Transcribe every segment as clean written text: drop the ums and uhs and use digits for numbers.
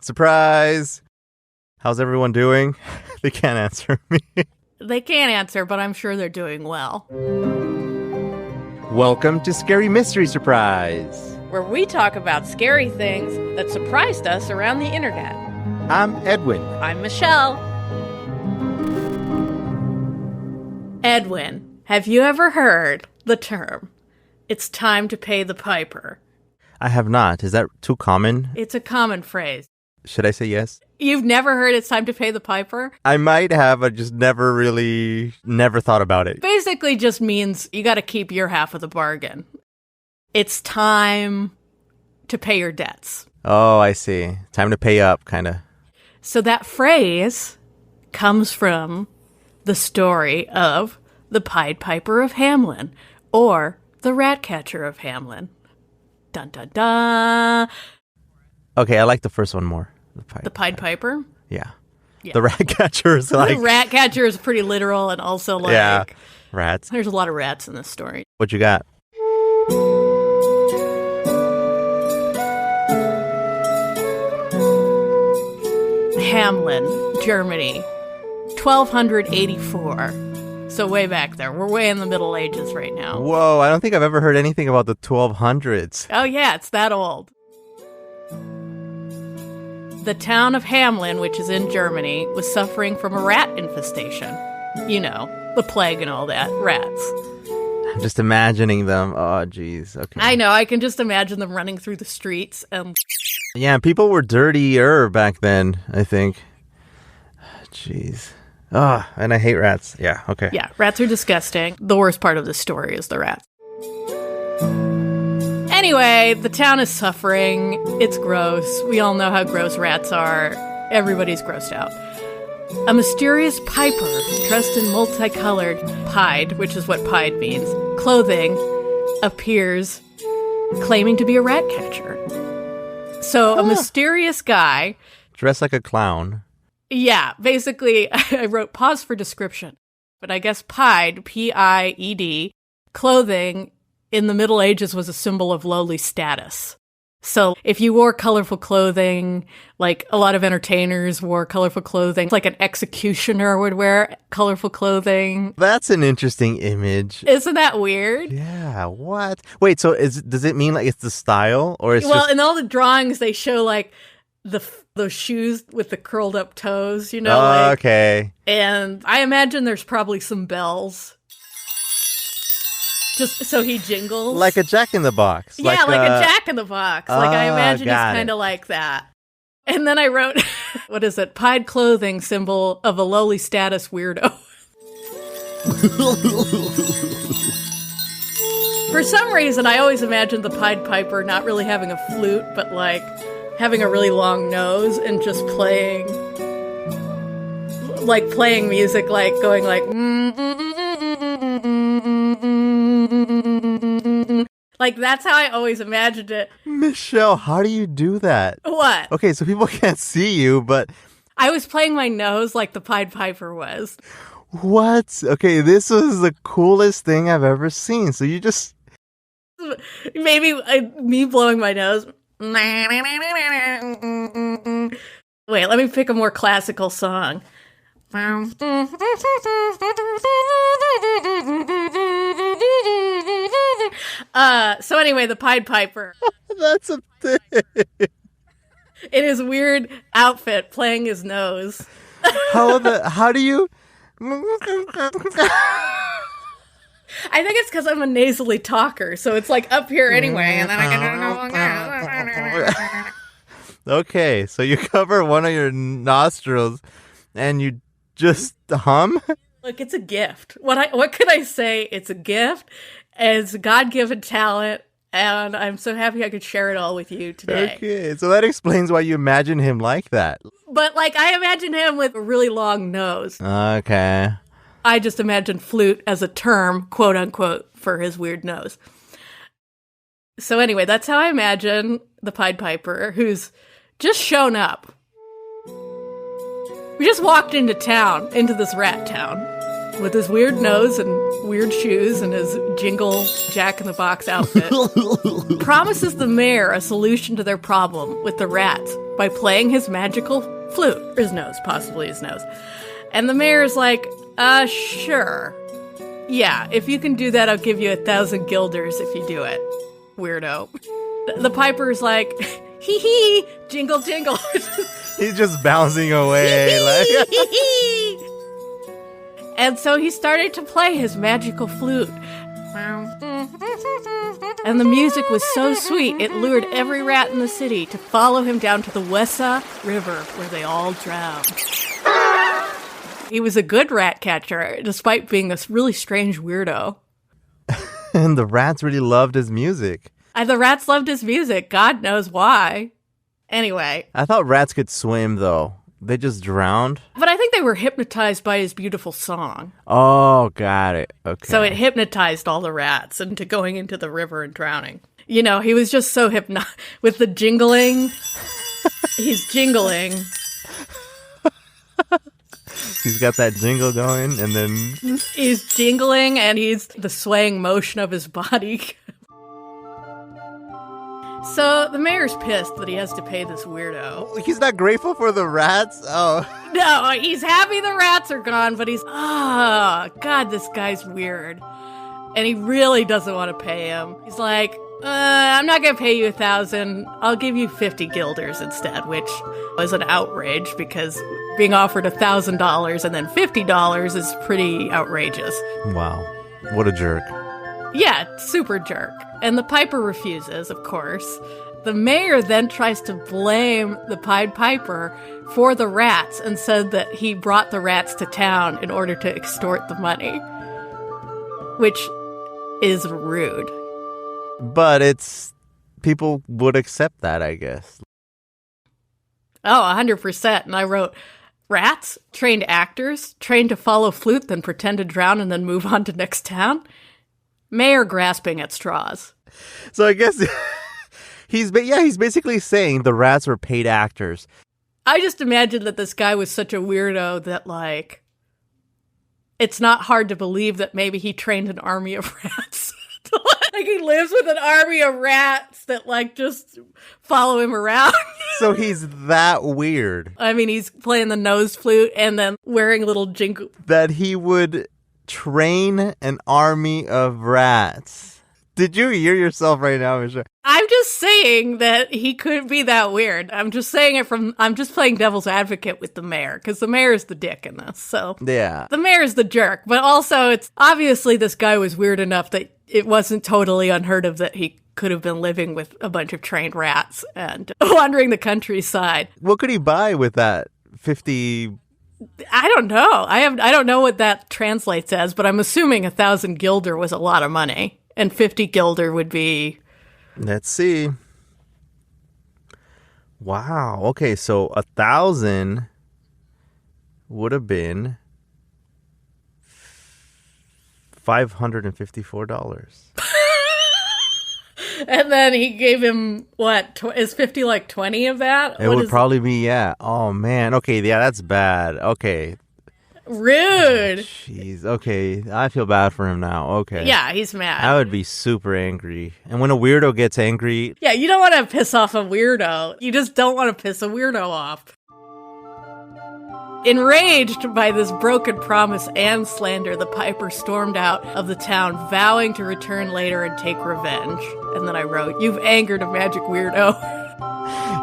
Surprise! How's everyone doing? They can't answer me. They can't answer, but I'm sure they're doing well. Welcome to Scary Mystery Surprise, where we talk about scary things that surprised us around the internet. I'm Edwin. I'm Michelle. Edwin, have you ever heard the term, "It's time to pay the piper"? I have not. Is that too common? It's a common phrase. Should I say yes? You've never heard "it's time to pay the piper"? I might have, I just never thought about it. Basically just means you got to keep your half of the bargain. It's time to pay your debts. Oh, I see. Time to pay up, kind of. So that phrase comes from the story of the Pied Piper of Hamelin, or the rat catcher of Hamelin. Dun dun dun. Okay, I like the first one more. The Pied Piper? Yeah. The rat catcher is like... The rat catcher is pretty literal and also like... Yeah, rats. There's a lot of rats in this story. What you got? Hamelin, Germany, 1284. So way back there. We're way in the Middle Ages right now. Whoa, I don't think I've ever heard anything about the 1200s. Oh yeah, it's that old. The town of Hamelin, which is in Germany, was suffering from a rat infestation. You know, the plague and all that. Rats. I'm just imagining them. Oh, jeez. Okay. I know. I can just imagine them running through the streets. Yeah, people were dirtier back then, I think. Jeez. Oh, and I hate rats. Yeah, okay. Yeah, rats are disgusting. The worst part of the story is the rats. Anyway, the town is suffering. It's gross. We all know how gross rats are. Everybody's grossed out. A mysterious piper, dressed in multicolored pied, which is what pied means, clothing, appears, claiming to be a rat catcher. So a mysterious guy... Dressed like a clown. Yeah, basically, I wrote pause for description. But I guess pied, P-I-E-D, clothing... in the Middle Ages was a symbol of lowly status. So if you wore colorful clothing, like a lot of entertainers wore colorful clothing, like an executioner would wear colorful clothing. That's an interesting image. Isn't that weird? Yeah, what? Wait, so does it mean like it's the style? Or it's in all the drawings, they show like those shoes with the curled up toes, you know? Oh, okay. And I imagine there's probably some bells. Just so he jingles. Like a Jack-in-the-Box. Yeah, like a Jack-in-the-Box. Like I imagine he's kind of like that. And then I wrote, what is it? Pied clothing, symbol of a lowly status weirdo. For some reason, I always imagined the Pied Piper not really having a flute, but like having a really long nose and just playing music, like going like... Like, that's how I always imagined it. Michelle, how do you do that? What? Okay, so people can't see you, but... I was playing my nose like the Pied Piper was. What? Okay, this was the coolest thing I've ever seen. So you just... Maybe me blowing my nose. Wait, let me pick a more classical song. So anyway, the Pied Piper. That's a thing. In his weird outfit, playing his nose. How do you... I think it's because I'm a nasally talker, so it's like up here anyway, and then I can... Okay, so you cover one of your nostrils, and you just hum? Look, it's a gift. What could I say? It's a gift. It's a God-given talent, and I'm so happy I could share it all with you today. Okay, so that explains why you imagine him like that. But, like, I imagine him with a really long nose. Okay. I just imagine flute as a term, quote-unquote, for his weird nose. So anyway, that's how I imagine the Pied Piper, who's just shown up. We just walked into this rat town. With his weird nose and weird shoes and his jingle Jack-in-the-Box outfit, promises the mayor a solution to their problem with the rats by playing his magical flute. Or his nose, possibly his nose. And the mayor's like, sure. Yeah, if you can do that, I'll give you 1,000 guilders if you do it. Weirdo. The piper's like, hee hee, jingle jingle. He's just bouncing away. And so he started to play his magical flute. And the music was so sweet, it lured every rat in the city to follow him down to the Wessa River, where they all drowned. He was a good rat catcher, despite being a really strange weirdo. And the rats really loved his music. The rats loved his music. God knows why. Anyway. I thought rats could swim, though. They just drowned? But I think they were hypnotized by his beautiful song. Oh, got it. Okay. So it hypnotized all the rats into going into the river and drowning. You know, he was just so hypnotized with the jingling. He's jingling. He's got that jingle going, and then... He's jingling, and he's the swaying motion of his body. So the mayor's pissed that he has to pay this weirdo. He's not grateful for the rats? Oh. No, he's happy the rats are gone, but he's, God, this guy's weird. And he really doesn't want to pay him. He's like, I'm not going to pay you 1,000. I'll give you 50 guilders instead, which was an outrage because being offered $1,000 and then $50 is pretty outrageous. Wow. What a jerk. Yeah, super jerk. And the piper refuses, of course. The mayor then tries to blame the Pied Piper for the rats and said that he brought the rats to town in order to extort the money, which is rude. But people would accept that, I guess. Oh, 100%. And I wrote, rats, trained actors, trained to follow flute, then pretend to drown and then move on to next town. Mayor grasping at straws. So I guess he's basically saying the rats were paid actors. I just imagine that this guy was such a weirdo that, like, it's not hard to believe that maybe he trained an army of rats. Like, he lives with an army of rats that, like, just follow him around. So he's that weird. I mean, he's playing the nose flute and then wearing little jingle. That he would train an army of rats. Did you hear yourself right now, Michelle? I'm just saying that he could be that weird. I'm just playing devil's advocate with the mayor, because the mayor is the dick in this, so. Yeah. The mayor is the jerk, but also it's obviously this guy was weird enough that it wasn't totally unheard of that he could have been living with a bunch of trained rats and wandering the countryside. What could he buy with that 50... I don't know. I don't know what that translates as, but I'm assuming 1,000 guilder was a lot of money. And 50 guilder would be... Let's see. Wow. Okay, so 1,000 would have been $554. And then he gave him, what, is 50 like 20 of that? It would probably be, yeah. Oh, man. Okay, yeah, that's bad. Okay. Rude. Jeez. Okay, I feel bad for him now. Okay. Yeah, he's mad. I would be super angry. And when a weirdo gets angry... Yeah, you don't want to piss off a weirdo. You just don't want to piss a weirdo off. Enraged by this broken promise and slander, the piper stormed out of the town, vowing to return later and take revenge. And then I wrote, "You've angered a magic weirdo."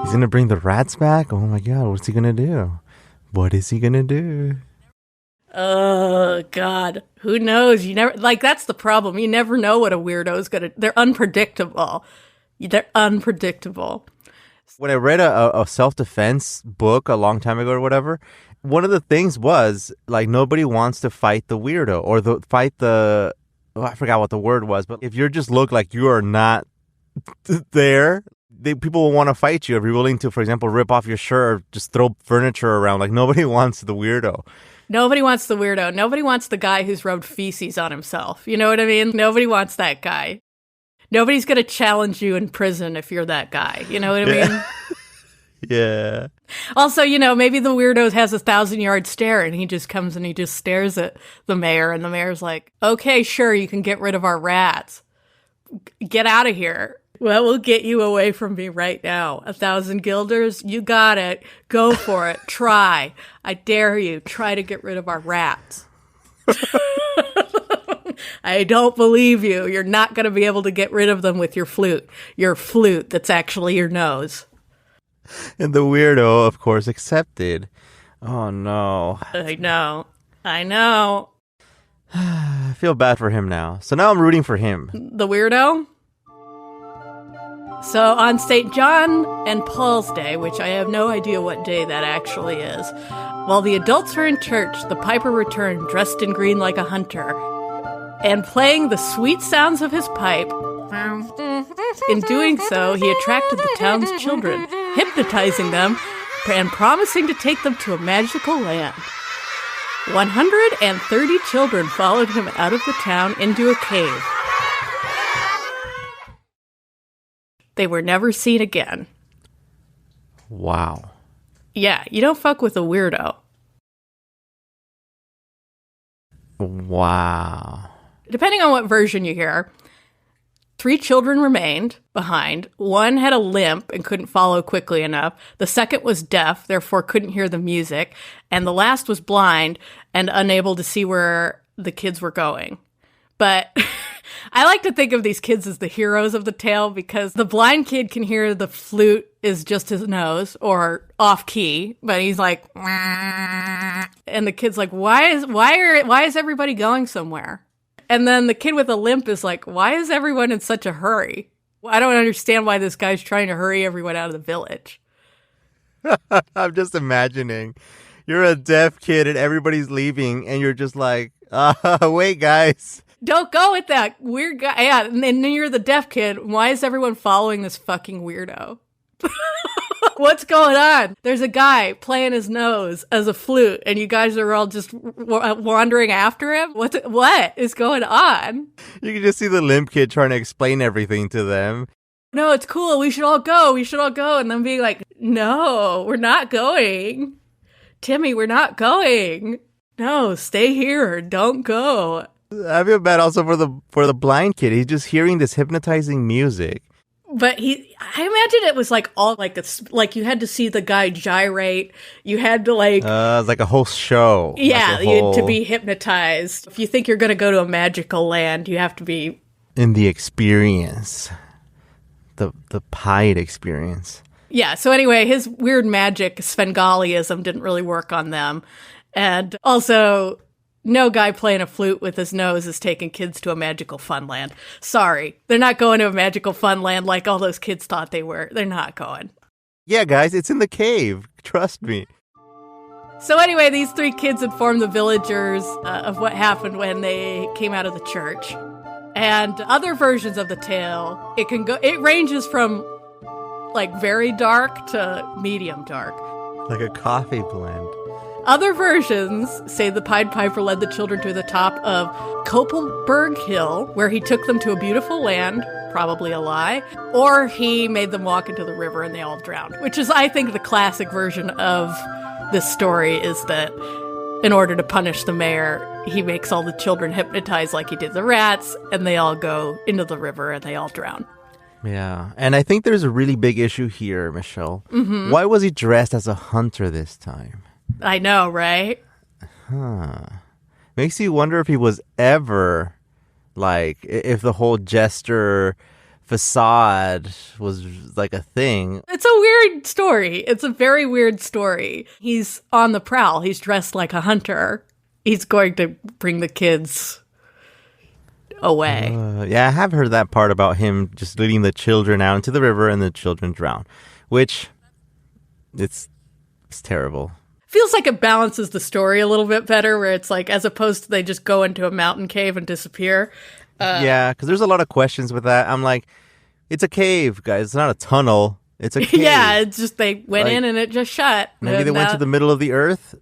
He's going to bring the rats back? Oh my god, what's he going to do? What is he going to do? Oh, God. Who knows? You never, like, that's the problem. You never know what a weirdo is going to, they're unpredictable. They're unpredictable. When I read a self-defense book a long time ago or whatever, one of the things was, like, nobody wants to fight the weirdo or I forgot what the word was, but if you just look like you are not there, people will want to fight you if you're willing to, for example, rip off your shirt or just throw furniture around. Like, nobody wants the weirdo. Nobody wants the weirdo. Nobody wants the guy who's rubbed feces on himself. You know what I mean? Nobody wants that guy. Nobody's going to challenge you in prison if you're that guy. You know what I mean? Yeah. Also, you know, maybe the weirdo has 1,000-yard stare and he just comes and he just stares at the mayor and the mayor's like, okay, sure, you can get rid of our rats. Get out of here. What will get you away from me right now? 1,000 guilders? You got it. Go for it. Try. I dare you. Try to get rid of our rats. I don't believe you. You're not going to be able to get rid of them with your flute. Your flute that's actually your nose. And the weirdo, of course, accepted. Oh, no. I know. I feel bad for him now. So now I'm rooting for him. The weirdo? So on St. John and Paul's Day, which I have no idea what day that actually is, while the adults were in church, the piper returned dressed in green like a hunter and playing the sweet sounds of his pipe. In doing so, he attracted the town's children, hypnotizing them and promising to take them to a magical land. 130 children followed him out of the town into a cave. They were never seen again. Wow. Yeah, you don't fuck with a weirdo. Wow. Depending on what version you hear, 3 children remained behind. 1 had a limp and couldn't follow quickly enough. The second was deaf, therefore couldn't hear the music. And the last was blind and unable to see where the kids were going. But I like to think of these kids as the heroes of the tale because the blind kid can hear the flute is just his nose or off key, but he's like, and the kid's like, why is everybody going somewhere? And then the kid with a limp is like, why is everyone in such a hurry? I don't understand why this guy's trying to hurry everyone out of the village. I'm just imagining you're a deaf kid and everybody's leaving and you're just like, wait, guys. Don't go with that weird guy. Yeah, and then you're the deaf kid. Why is everyone following this fucking weirdo? What's going on? There's a guy playing his nose as a flute, and you guys are all just wandering after him? What is going on? You can just see the limp kid trying to explain everything to them. No, it's cool. We should all go. And then being like, no, we're not going. Timmy, we're not going. No, stay here. Don't go. I feel bad also for the blind kid. He's just hearing this hypnotizing music. But I imagine it was like all like you had to see the guy gyrate. You had to like. It's like a whole show. Yeah, like you had to be hypnotized. If you think you're going to go to a magical land, you have to be in the experience, the Pied experience. Yeah. So anyway, his weird magic Svengaliism didn't really work on them, and also. No guy playing a flute with his nose is taking kids to a magical fun land. Sorry. They're not going to a magical fun land like all those kids thought they were. They're not going. Yeah, guys, it's in the cave. Trust me. So anyway, these 3 kids informed the villagers of what happened when they came out of the church. And other versions of the tale, it ranges from like very dark to medium dark. Like a coffee blend. Other versions say the Pied Piper led the children to the top of Kopelberg Hill, where he took them to a beautiful land, probably a lie, or he made them walk into the river and they all drowned, which is, I think, the classic version of this story is that in order to punish the mayor, he makes all the children hypnotize like he did the rats, and they all go into the river and they all drown. Yeah, and I think there's a really big issue here, Michelle. Mm-hmm. Why was he dressed as a hunter this time? I know, right? Makes you wonder if he was ever, like, if the whole jester facade was like a thing. It's a weird story. It's a very weird story. He's on the prowl. He's dressed like a hunter. He's going to bring the kids away. Yeah, I have heard that part about him just leading the children out into the river and the children drown, which it's terrible. Feels like it balances the story a little bit better, where it's like, as opposed to they just go into a mountain cave and disappear. Yeah, because there's a lot of questions with that. I'm like, it's a cave, guys. It's not a tunnel. It's a cave. Yeah, it's just they went in and it just shut. Maybe they went to the middle of the earth.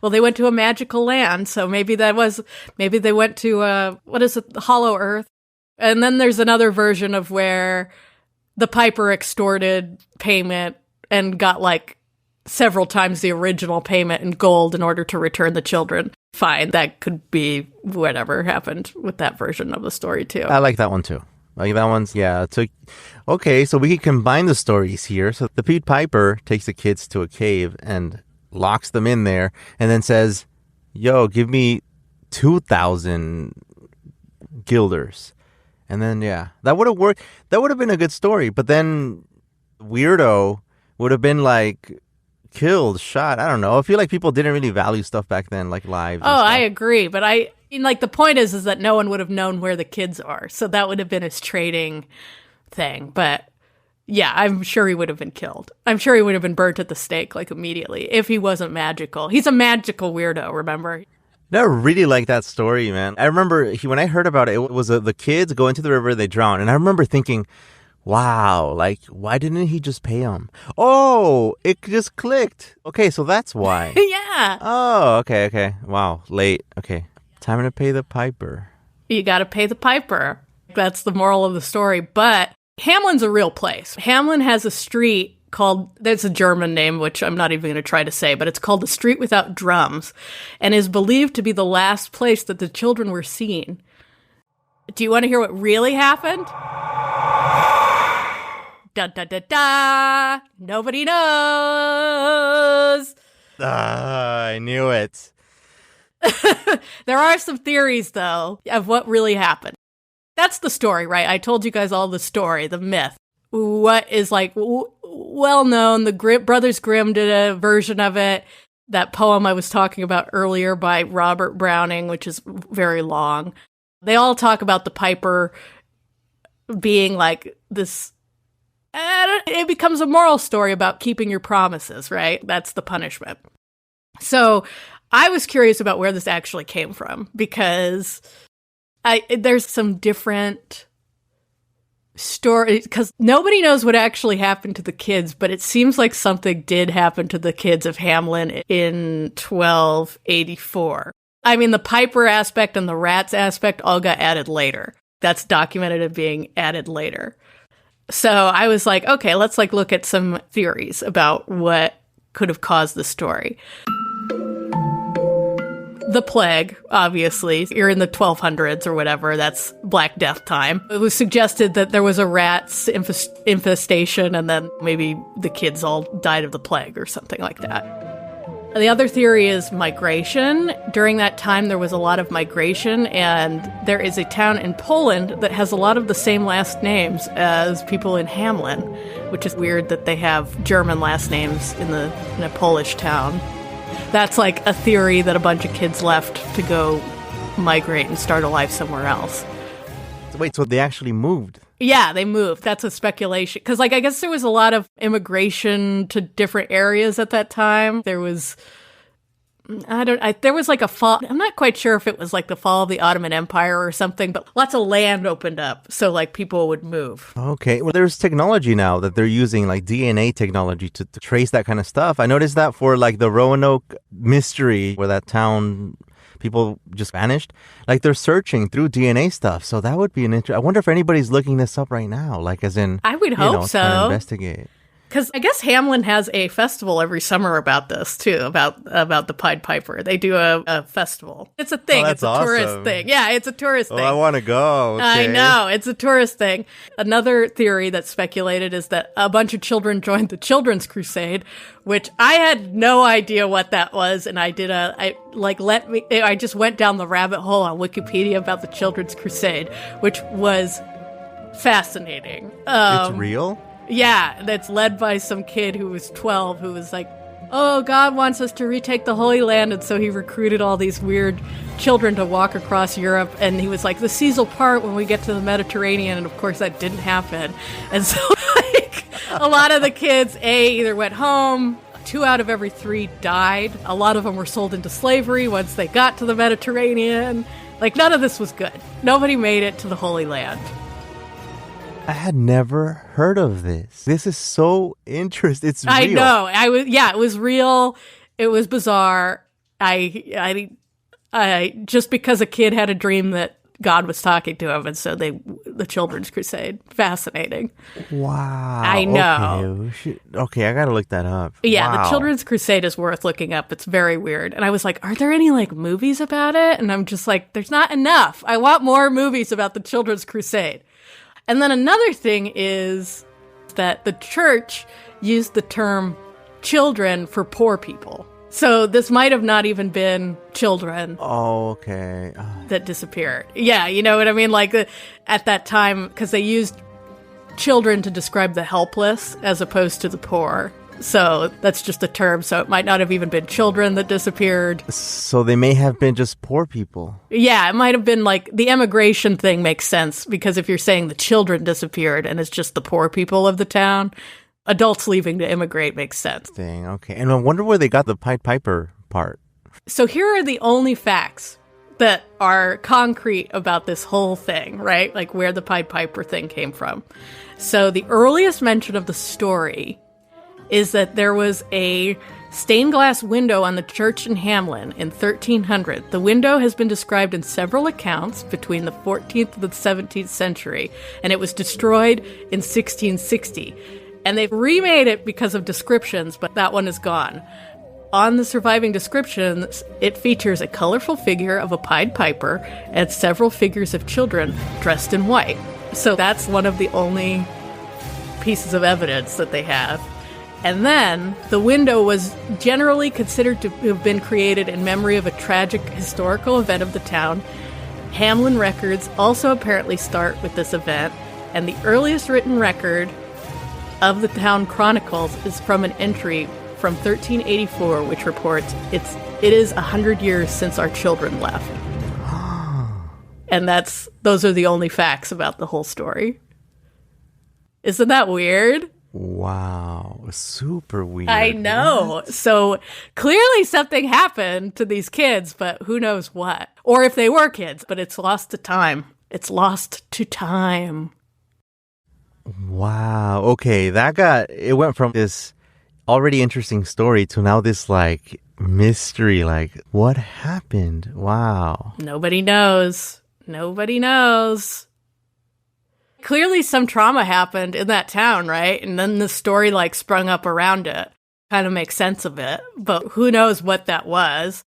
Well, they went to a magical land, so maybe they went to what is it, Hollow Earth. And then there's another version of where the Piper extorted payment and got like several times the original payment in gold in order to return the children. Fine, that could be whatever happened with that version of the story too. I like that one too. Like that one's, yeah. Okay, so we can combine the stories here. So the Pied Piper takes the kids to a cave and locks them in there and then says, yo, give me 2,000 guilders. And then, yeah, that would have worked. That would have been a good story. But then Weirdo would have been like killed, shot. I don't know. I feel like people didn't really value stuff back then, like lives. Oh, I agree. But like the point is that no one would have known where the kids are. So that would have been his trading thing. But yeah, I'm sure he would have been killed. I'm sure he would have been burnt at the stake like immediately if he wasn't magical. He's a magical weirdo, remember? I really like that story, man. I remember when I heard about it, it was the kids go into the river, they drown. And I remember thinking, wow, like, why didn't he just pay them? Oh, it just clicked. Okay, so that's why. Yeah. Oh, okay. Wow, late. Okay, time to pay the piper. You got to pay the piper. That's the moral of the story. But Hamelin's a real place. Hamelin has a street called, that's a German name, which I'm not even going to try to say, but it's called the Street Without Drums and is believed to be the last place that the children were seen. Do you want to hear what really happened? Da da da da! Nobody knows! I knew it. There are some theories, though, of what really happened. That's the story, right? I told you guys all the story, the myth. What is like well known. The Brothers Grimm did a version of it. That poem I was talking about earlier by Robert Browning, which is very long. They all talk about the piper being like this. It becomes a moral story about keeping your promises, right? That's the punishment. So I was curious about where this actually came from because there's some different story because nobody knows what actually happened to the kids, but it seems like something did happen to the kids of Hamelin in 1284. I mean, the piper aspect and the rats aspect all got added later. That's documented as being added later. So I was like, okay, let's like look at some theories about what could have caused the story. The plague, obviously. You're in the 1200s or whatever. That's Black Death time. It was suggested that there was a rat's infestation and then maybe the kids all died of the plague or something like that. The other theory is migration. During that time, there was a lot of migration, and there is a town in Poland that has a lot of the same last names as people in Hamelin, which is weird that they have German last names in a Polish town. That's like a theory that a bunch of kids left to go migrate and start a life somewhere else. Wait, so they actually moved? Yeah, they moved. That's a speculation. Because, like, I guess there was a lot of immigration to different areas at that time. There was, there was like a fall. I'm not quite sure if it was like the fall of the Ottoman Empire or something, but lots of land opened up. So, like, people would move. Okay. Well, there's technology now that they're using, like DNA technology to trace that kind of stuff. I noticed that for, like, the Roanoke mystery where that town people just vanished. Like they're searching through DNA stuff. So that would be an I wonder if anybody's looking this up right now. Like as in, I would hope so. Trying to investigate. Because I guess Hamelin has a festival every summer about this too, about the Pied Piper. They do a festival. It's a thing. It's a awesome tourist thing. Yeah, it's a tourist thing. Oh, I want to go. Okay. I know. It's a tourist thing. Another theory that's speculated is that a bunch of children joined the Children's Crusade, which I had no idea what that was. And I just went down the rabbit hole on Wikipedia about the Children's Crusade, which was fascinating. It's real? Yeah, that's led by some kid who was 12 who was like, oh, God wants us to retake the Holy Land. And so he recruited all these weird children to walk across Europe. And he was like, the seas will part when we get to the Mediterranean. And of course, that didn't happen. And so like a lot of the kids, either went home. 2 out of every 3 died. A lot of them were sold into slavery once they got to the Mediterranean. Like, none of this was good. Nobody made it to the Holy Land. I had never heard of this. This is so interesting. It's real. I know. It was real. It was bizarre. I just because a kid had a dream that God was talking to him, and so the Children's Crusade. Fascinating. Wow. I know. Okay, I gotta look that up. Yeah, wow. The Children's Crusade is worth looking up. It's very weird. And I was like, are there any like movies about it? And I'm just like, there's not enough. I want more movies about the Children's Crusade. And then another thing is that the church used the term children for poor people. So this might have not even been children. Oh, okay. That disappeared. Yeah, you know what I mean? Like at that time, because they used children to describe the helpless as opposed to the poor. So that's just a term. So it might not have even been children that disappeared. So they may have been just poor people. Yeah, it might have been like the emigration thing makes sense because if you're saying the children disappeared and it's just the poor people of the town, adults leaving to immigrate makes sense. Dang, okay. And I wonder where they got the Pied Piper part. So here are the only facts that are concrete about this whole thing, right? Like where the Pied Piper thing came from. So the earliest mention of the story is that there was a stained glass window on the church in Hamelin in 1300. The window has been described in several accounts between the 14th and the 17th century, and it was destroyed in 1660. And they've remade it because of descriptions, but that one is gone. On the surviving descriptions, it features a colorful figure of a Pied Piper and several figures of children dressed in white. So that's one of the only pieces of evidence that they have. And then the window was generally considered to have been created in memory of a tragic historical event of the town. Hamelin records also apparently start with this event, and the earliest written record of the town chronicles is from an entry from 1384, which reports it is 100 years since our children left. And those are the only facts about the whole story. Isn't that weird? Wow, super weird. I know. So clearly something happened to these kids, but who knows what. Or if they were kids, but it's lost to time. It's lost to time. Wow. Okay, it went from this already interesting story to now this like mystery, like what happened? Wow. Nobody knows. Nobody knows. Clearly some trauma happened in that town, right? And then the story like sprung up around it. Kind of makes sense of it. But who knows what that was.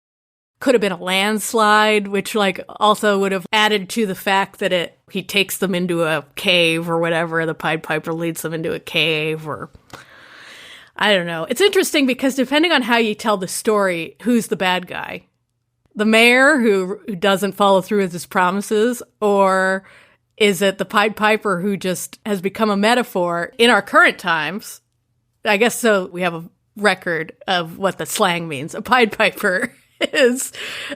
Could have been a landslide, which like also would have added to the fact that he takes them into a cave or whatever. The Pied Piper leads them into a cave or I don't know. It's interesting because depending on how you tell the story, who's the bad guy? The mayor who doesn't follow through with his promises, or is it the Pied Piper who just has become a metaphor in our current times? I guess so. We have a record of what the slang means. A Pied Piper is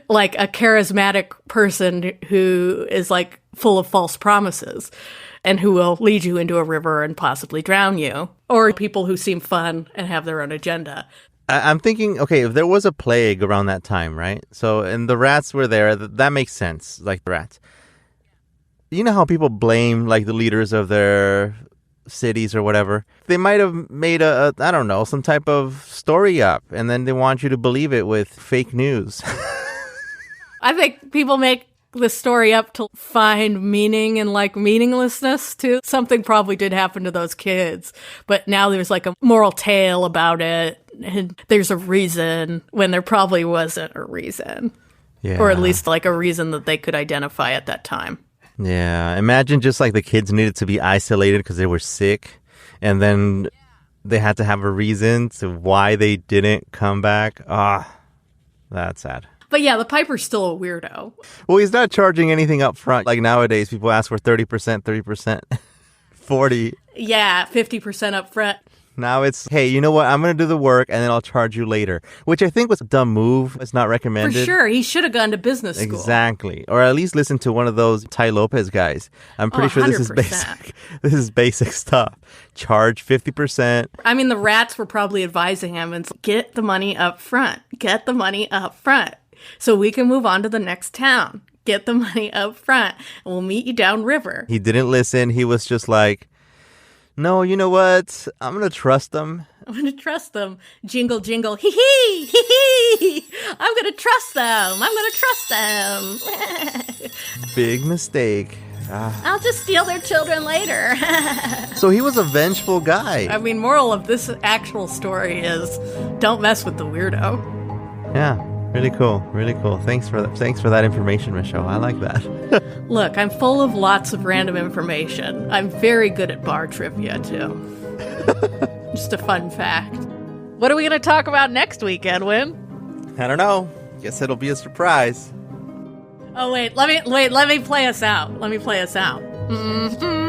like a charismatic person who is like full of false promises and who will lead you into a river and possibly drown you. Or people who seem fun and have their own agenda. I'm thinking, okay, if there was a plague around that time, right? So, and the rats were there, that makes sense, like the rats. You know how people blame like the leaders of their cities or whatever? They might have made I don't know, some type of story up, and then they want you to believe it with fake news. I think people make the story up to find meaning and like meaninglessness too. Something probably did happen to those kids, but now there's like a moral tale about it, and there's a reason when there probably wasn't a reason. Yeah. Or at least like a reason that they could identify at that time. Yeah, imagine just like the kids needed to be isolated because they were sick, and then they had to have a reason to why they didn't come back. That's sad. But yeah, the Piper's still a weirdo. Well, he's not charging anything up front. Like nowadays, people ask for 30%, 30%, 40%. Yeah, 50% up front. Now it's, hey, you know what? I'm going to do the work and then I'll charge you later, which I think was a dumb move. It's not recommended. For sure. He should have gone to business school. Exactly. Or at least listen to one of those Tai Lopez guys. I'm pretty sure this is basic. This is basic stuff. Charge 50%. I mean, the rats were probably advising him and get the money up front. Get the money up front so we can move on to the next town. Get the money up front and we'll meet you downriver. He didn't listen. He was just like, no, you know what? I'm going to trust them. I'm going to trust them. Jingle, jingle. Hee hee, hee hee. I'm going to trust them. I'm going to trust them. Big mistake. I'll just steal their children later. So he was a vengeful guy. I mean, moral of this actual story is don't mess with the weirdo. Yeah. Really cool. Really cool. Thanks for that information, Michelle. I like that. Look, I'm full of lots of random information. I'm very good at bar trivia, too. Just a fun fact. What are we going to talk about next week, Edwin? I don't know. Guess it'll be a surprise. Oh, wait. Let me play us out. Let me play us out. Mm-hmm.